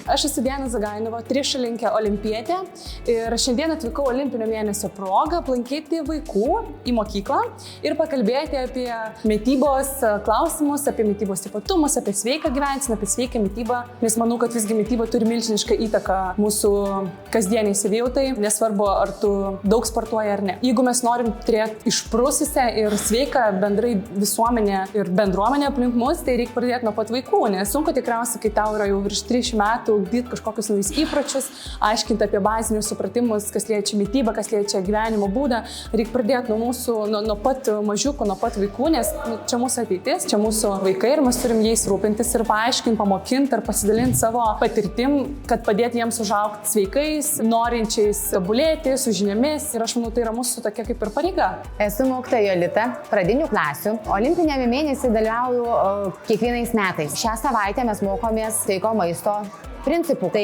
Aš esu Diana Zagainova, trišalinkė olimpietė ir šiandien atvykau olimpinio mėnesio progą aplankyti vaikų į mokyklą ir pakalbėti apie mitybos klausimus, apie mitybos ypatumus, apie sveiką gyvenseną, apie sveiką mitybą, nes manau, kad visgi mityba turi milžinišką įtaką mūsų kasdieniai savijautai, nesvarbu, ar tu daug sportuoji ar ne. Jeigu mes norim turėti išprususią ir sveiką bendrai visuomenę ir bendruomenę aplink mus, tai reikia pradėti nuo pat vaikų, nes sunku tikriausiai, kai tau yra jau virš 300 metų, ugdyti kažkokius naujus įpročius, aiškinti apie bazinius supratimus, kas liečia mitybą, kas liečia gyvenimo būdą. Reikia pradėti nuo pat mažiukų, nuo pat vaikų, nes čia mūsų ateitis, čia mūsų vaikai ir mes turim jais rūpintis ir paaiškinti, pamokinti ir pasidalinti savo patirtim, kad padėti jiems užaugti sveikais, norinčiais tobulėti, su žiniomis ir aš manau, tai yra mūsų tokia kaip ir pareiga. Esu mokytoja Jolita, pradinių klasių. Olimpinėme mėnesį dalyvauju kiekvienais metais. Šią savaitę mes mokomės sveiko maisto principų. Tai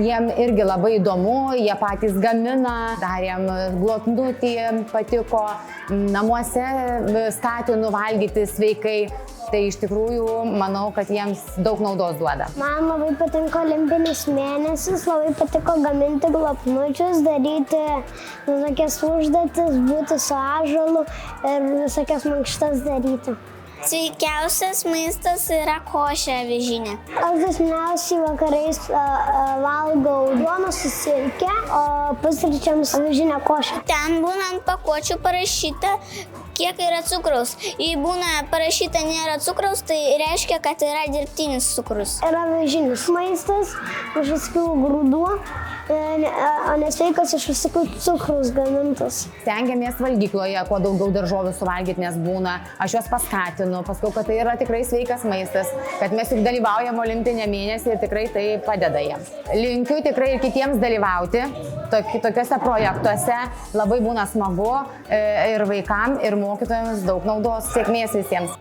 jiem irgi labai įdomu, jie patys gamina, darėm glotnutį, patiko, namuose skatinu valgyti sveikai. Tai iš tikrųjų manau, kad jiems daug naudos duoda. Man labai patinka olimpinis mėnesis, labai patiko gaminti glotnučius, daryti visokias užduotis, būti su ąžuolu ir visokias mankštas daryti. Sveikiausias maistas yra košė avižinė. Aš dažniausiai vakarais valgau duoną su silke, o pusryčiams avižinę košę. Ten būna ant pakuočių parašyta, kiek yra cukraus. Jei būna parašyta nėra cukraus, tai reiškia, kad yra dirbtinis cukrus. Yra avižinis maistas iš visokių grūdų, o nesveikas iš visokių cukrus gamintas. Stengiamės valgykloje kuo daugiau daržovių suvalgyti, nes būna. Aš juos paskatinu, pasakau, kad tai yra tikrai sveikas maistas, kad mes juk dalyvaujam olimpinę mėnesį ir tikrai tai padeda jiems. Linkiu tikrai ir kitiems dalyvauti tokiuose projektuose. Labai būna smagu ir vaikam, ir mokytojams daug naudos. Sėkmės visiems.